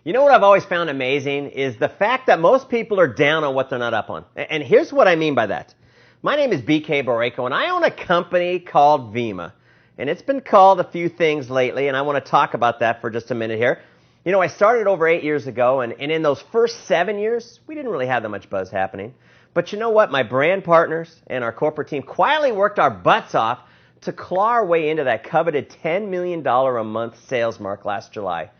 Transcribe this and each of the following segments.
You know what I've always found amazing is the fact that most people are down on what they're not up on. And here's what I mean by that. My name is Boreyko, and I own a company called Vemma. And it's been called a few things lately, and I want to talk about that for just a minute here. You know, I started over 8 years ago, and in those first 7 years, we didn't really have that much buzz happening. But you know what? My brand partners and our corporate team quietly worked our butts off to claw our way into that coveted $10 million a month sales mark last July.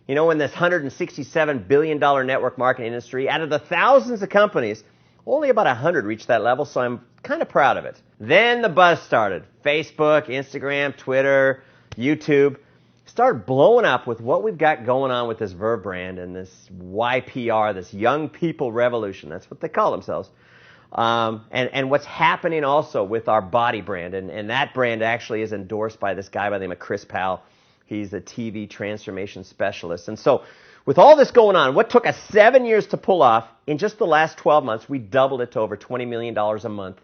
You know, in this $167 billion network marketing industry, out of the thousands of companies, only about 100 reached that level, so I'm kind of proud of it. Then the buzz started. Facebook, Instagram, Twitter, YouTube started blowing up with what we've got going on with this Verve brand and this YPR, this young people revolution. That's what they call themselves. And what's happening also with our body brand. And that brand actually is endorsed by this guy by the name of Chris Powell. He's a TV transformation specialist. And so with all this going on, what took us 7 years to pull off, in just the last 12 months, we doubled it to over $20 million a month.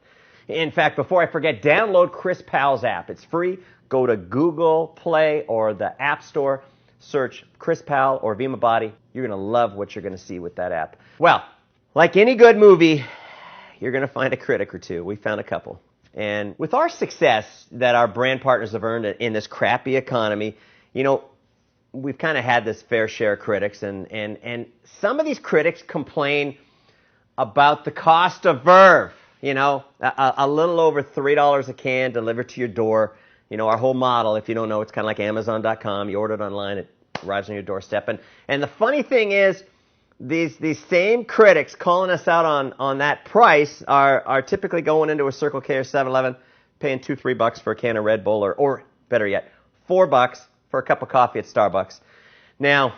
In fact, before I forget, download Chris Powell's app. It's free. Go to Google Play or the App Store. Search Chris Powell or Vemma Body. You're going to love what you're going to see with that app. Well, like any good movie, you're going to find a critic or two. We found a couple. And with our success that our brand partners have earned in this crappy economy, you know, we've kind of had this fair share of critics, and some of these critics complain about the cost of Verve. You know, a little over $3 a can delivered to your door. You know, our whole model, if you don't know, it's kind of like Amazon.com. You order it online, it arrives on your doorstep. And the funny thing is, these same critics calling us out on that price are typically going into a Circle K or 7-Eleven, paying $2-3 for a can of Red Bull, or better yet, $4 for a cup of coffee at Starbucks. Now,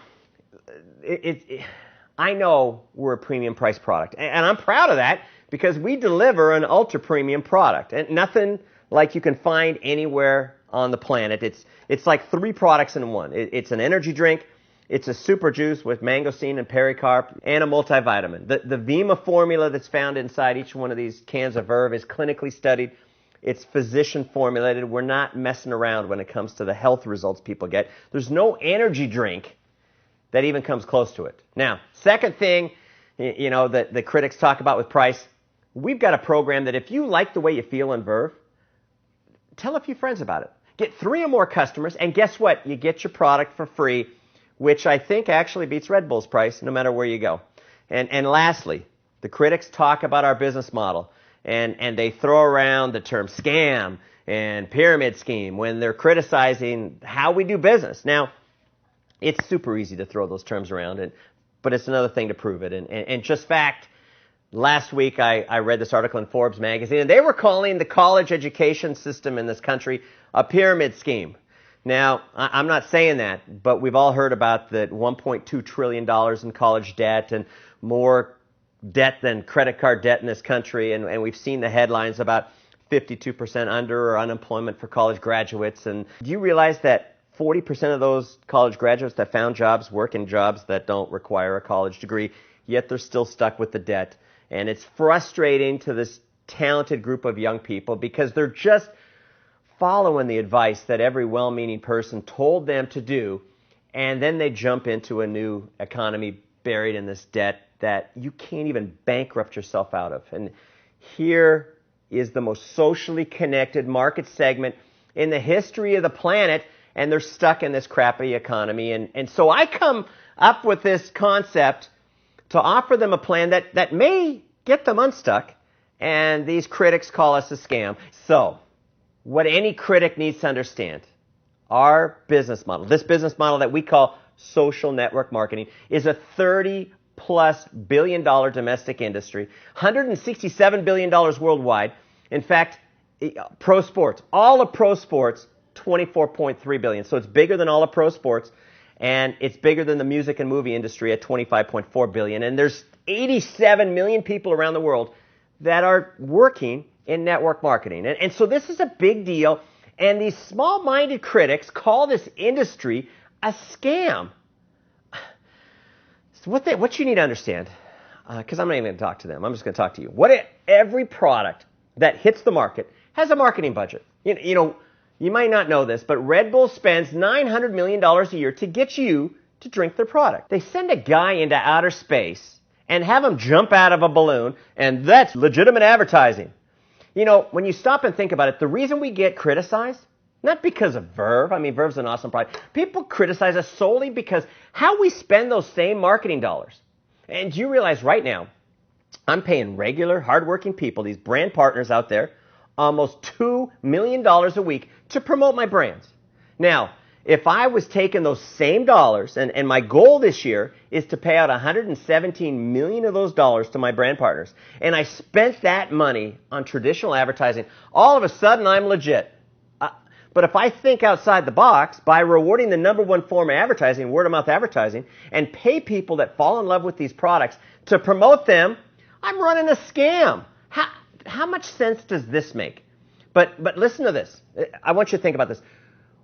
I know we're a premium price product, and I'm proud of that because we deliver an ultra premium product, and nothing like you can find anywhere on the planet. It's like 3 products in one. It's an energy drink, it's a super juice with mangosteen and pericarp, and a multivitamin. The Vemma formula that's found inside each one of these cans of Verve is clinically studied. It's physician formulated. We're not messing around when it comes to the health results people get. There's no energy drink that even comes close to it. Now, second thing, you know, that the critics talk about with price, we've got a program that if you like the way you feel in Verve, tell a few friends about it. Get 3 or more customers, and guess what? You get your product for free, which I think actually beats Red Bull's price no matter where you go. And lastly, the critics talk about our business model. And they throw around the term scam and pyramid scheme when they're criticizing how we do business. Now, it's super easy to throw those terms around, but it's another thing to prove it. And just fact, last week I read this article in Forbes magazine, and they were calling the college education system in this country a pyramid scheme. Now, I'm not saying that, but we've all heard about the $1.2 trillion in college debt and more debt than credit card debt in this country, and we've seen the headlines about 52% under or unemployment for college graduates. And do you realize that 40% of those college graduates that found jobs work in jobs that don't require a college degree, yet they're still stuck with the debt? And it's frustrating to this talented group of young people because they're just following the advice that every well-meaning person told them to do, and then they jump into a new economy buried in this debt that you can't even bankrupt yourself out of. And here is the most socially connected market segment in the history of the planet, and they're stuck in this crappy economy. And so I come up with this concept to offer them a plan that may get them unstuck, and these critics call us a scam. So what any critic needs to understand, our business model, this business model that we call social network marketing, is a $30+ billion domestic industry, $167 billion worldwide. In fact, pro sports, all of pro sports, $24.3 billion. So it's bigger than all of pro sports, and it's bigger than the music and movie industry at $25.4 billion. And there's 87 million people around the world that are working in network marketing. And so this is a big deal, and these small-minded critics call this industry a scam. So what you need to understand, because I'm not even going to talk to them, I'm just going to talk to you. Every product that hits the market has a marketing budget. You know, you might not know this, but Red Bull spends $900 million a year to get you to drink their product. They send a guy into outer space and have him jump out of a balloon, and that's legitimate advertising. You know, when you stop and think about it, the reason we get criticized, not because of Verve. I mean, Verve's an awesome product. People criticize us solely because how we spend those same marketing dollars. And you realize right now, I'm paying regular, hardworking people, these brand partners out there, almost $2 million a week to promote my brands. Now, if I was taking those same dollars, and my goal this year is to pay out $117 million of those dollars to my brand partners, and I spent that money on traditional advertising, all of a sudden I'm legit. But if I think outside the box by rewarding the number one form of advertising, word-of-mouth advertising, and pay people that fall in love with these products to promote them, I'm running a scam. How much sense does this make? But listen to this. I want you to think about this.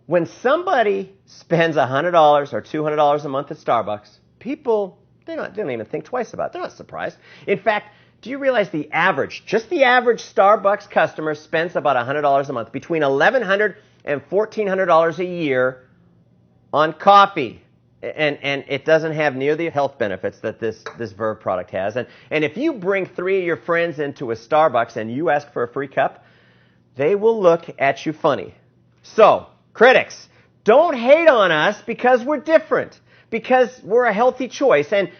When somebody spends $100 or $200 a month at Starbucks, people, they don't even think twice about it. They're not surprised. In fact, do you realize just the average Starbucks customer spends about $100 a month, between $1,100 and $1,400 a year on coffee. And it doesn't have near the health benefits that this Verve product has. And if you bring 3 of your friends into a Starbucks and you ask for a free cup, they will look at you funny. So, critics, don't hate on us because we're different, because we're a healthy choice. And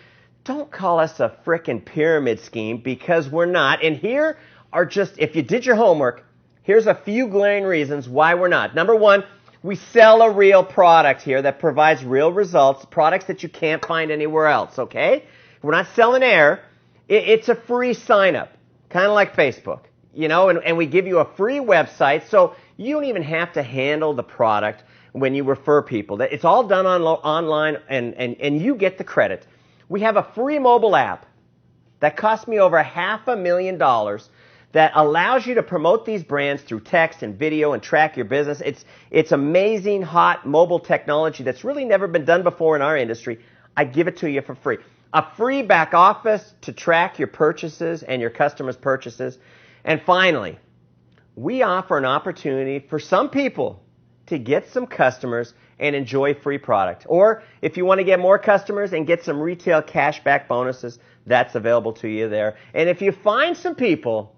don't call us a frickin' pyramid scheme, because we're not. And here are just, if you did your homework, here's a few glaring reasons why we're not. Number one, we sell a real product here that provides real results, products that you can't find anywhere else, okay? We're not selling air. It's a free sign-up, kind of like Facebook, you know, and we give you a free website, so you don't even have to handle the product when you refer people. It's all done online, and you get the credit. We have a free mobile app that cost me over $500,000 that allows you to promote these brands through text and video and track your business. It's amazing, hot mobile technology that's really never been done before in our industry. I give it to you for free. A free back office to track your purchases and your customers' purchases. And finally, we offer an opportunity for some people to get some customers and enjoy free product. Or if you want to get more customers and get some retail cashback bonuses, that's available to you there. And if you find some people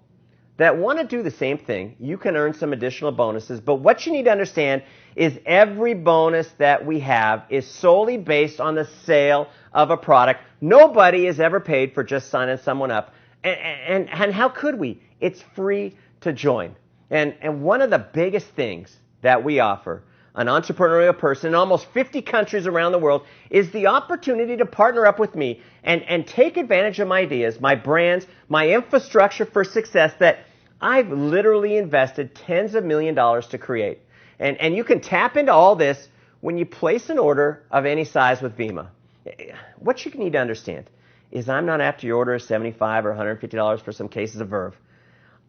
that want to do the same thing, you can earn some additional bonuses. But what you need to understand is every bonus that we have is solely based on the sale of a product. Nobody is ever paid for just signing someone up. And how could we? It's free to join. And one of the biggest things that we offer an entrepreneurial person in almost 50 countries around the world is the opportunity to partner up with me and take advantage of my ideas, my brands, my infrastructure for success that I've literally invested tens of millions of dollars to create. And you can tap into all this when you place an order of any size with Vemma. What you need to understand is I'm not after your order of $75 or $150 for some cases of Verve.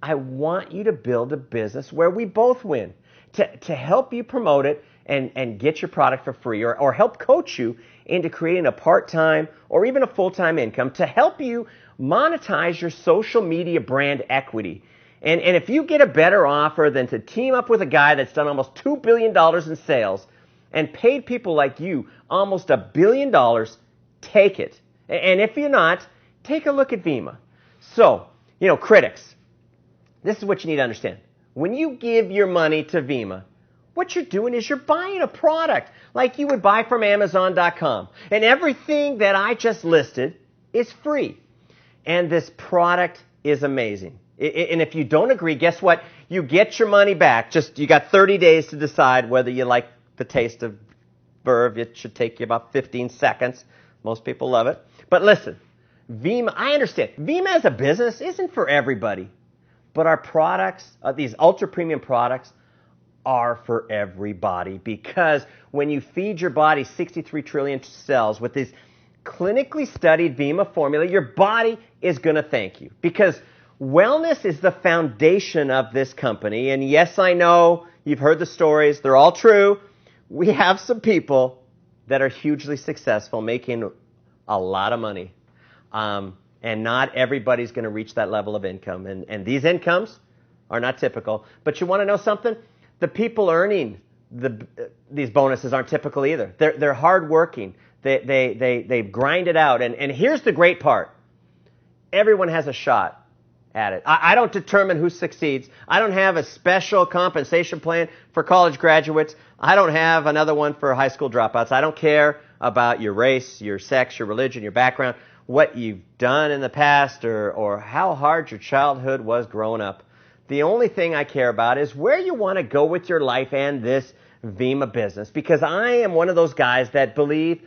I want you to build a business where we both win. To help you promote it and get your product for free, or help coach you into creating a part-time or even a full-time income to help you monetize your social media brand equity. And if you get a better offer than to team up with a guy that's done almost $2 billion in sales and paid people like you almost $1 billion, take it. And if you're not, take a look at Vemma. So, you know, critics, this is what you need to understand. When you give your money to Vemma, what you're doing is you're buying a product like you would buy from Amazon.com. And everything that I just listed is free. And this product is amazing. And if you don't agree, guess what? You get your money back. You got 30 days to decide whether you like the taste of Verve. It should take you about 15 seconds. Most people love it. But listen, Vemma, I understand. Vemma as a business isn't for everybody. But our products, these ultra-premium products, are for everybody, because when you feed your body 63 trillion cells with this clinically studied Vemma formula, your body is going to thank you, because wellness is the foundation of this company. And yes, I know you've heard the stories. They're all true. We have some people that are hugely successful, making a lot of money. And not everybody's going to reach that level of income. And these incomes are not typical. But you want to know something? The people earning these bonuses aren't typical either. They're hardworking. They grind it out. And here's the great part. Everyone has a shot at it. I don't determine who succeeds. I don't have a special compensation plan for college graduates. I don't have another one for high school dropouts. I don't care about your race, your sex, your religion, your background, what you've done in the past, or how hard your childhood was growing up. The only thing I care about is where you want to go with your life and this Vemma business, because I am one of those guys that believe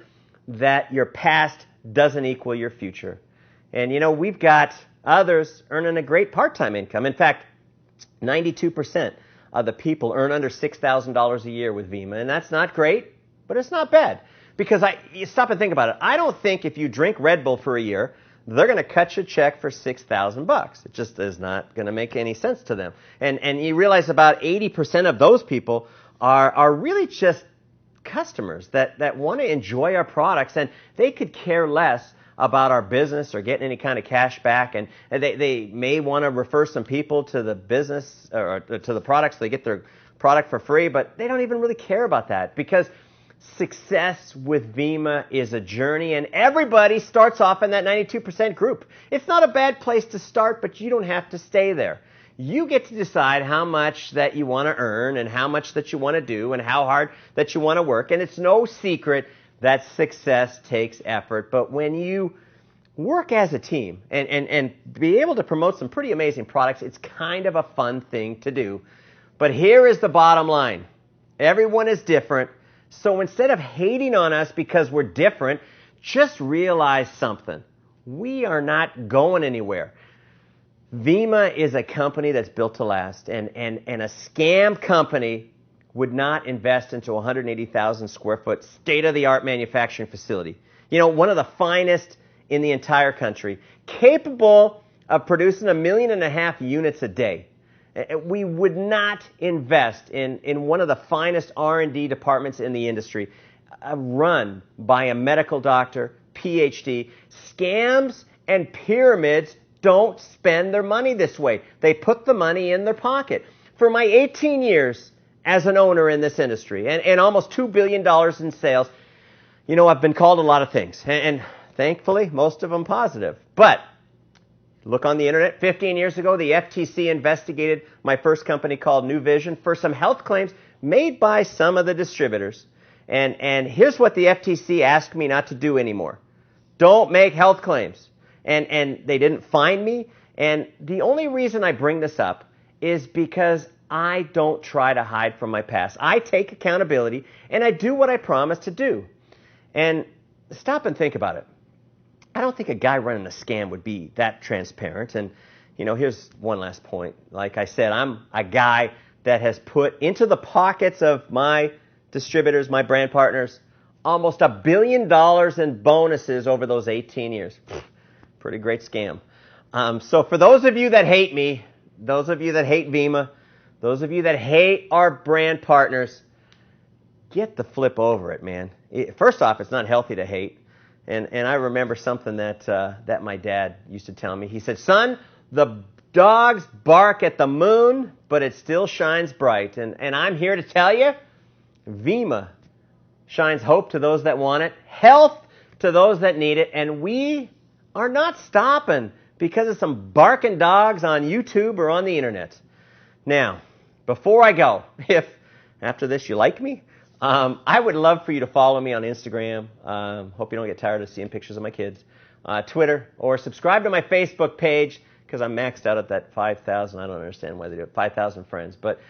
that your past doesn't equal your future. And we've got others earning a great part-time income. In fact, 92% of the people earn under $6,000 a year with Vemma, and that's not great, but it's not bad. Because you stop and think about it. I don't think if you drink Red Bull for a year, they're going to cut you a check for $6,000. It just is not going to make any sense to them. And you realize about 80% of those people are really just customers that want to enjoy our products, and they could care less about our business or getting any kind of cash back, and they may want to refer some people to the business or to the products so they get their product for free, but they don't even really care about that, because success with Vemma is a journey, and everybody starts off in that 92% group. It's not a bad place to start, but you don't have to stay there. You get to decide how much that you want to earn and how much that you want to do and how hard that you want to work, and it's no secret that success takes effort. But when you work as a team and be able to promote some pretty amazing products, it's kind of a fun thing to do. But here is the bottom line. Everyone is different. So instead of hating on us because we're different, just realize something. We are not going anywhere. Vemma is a company that's built to last, and a scam company would not invest into a 180,000 square foot state-of-the-art manufacturing facility. One of the finest in the entire country, capable of producing 1.5 million units a day. We would not invest in one of the finest R&D departments in the industry, run by a medical doctor, PhD. Scams and pyramids don't spend their money this way. They put the money in their pocket. For my 18 years as an owner in this industry and almost $2 billion in sales, I've been called a lot of things. And thankfully, most of them positive. But look on the internet. 15 years ago, the FTC investigated my first company called New Vision for some health claims made by some of the distributors. And here's what the FTC asked me not to do anymore. Don't make health claims. And they didn't find me. And the only reason I bring this up is because I don't try to hide from my past. I take accountability, and I do what I promise to do. And stop and think about it. I don't think a guy running a scam would be that transparent. And, here's one last point. Like I said, I'm a guy that has put into the pockets of my distributors, my brand partners, almost $1 billion in bonuses over those 18 years. Pretty great scam. So for those of you that hate me, those of you that hate Vemma, those of you that hate our brand partners, get the flip over it, man. First off, it's not healthy to hate. And I remember something that my dad used to tell me. He said, son, the dogs bark at the moon, but it still shines bright. And I'm here to tell you, Vemma shines hope to those that want it, health to those that need it, and we are not stopping because of some barking dogs on YouTube or on the internet. Now, before I go, if after this you like me, I would love for you to follow me on Instagram. Hope you don't get tired of seeing pictures of my kids. Twitter, or subscribe to my Facebook page, because I'm maxed out at that 5,000. I don't understand why they do it. 5,000 friends. But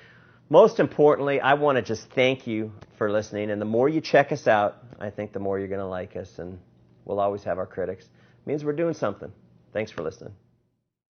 most importantly, I want to just thank you for listening. And the more you check us out, I think the more you're going to like us. And we'll always have our critics. It means we're doing something. Thanks for listening.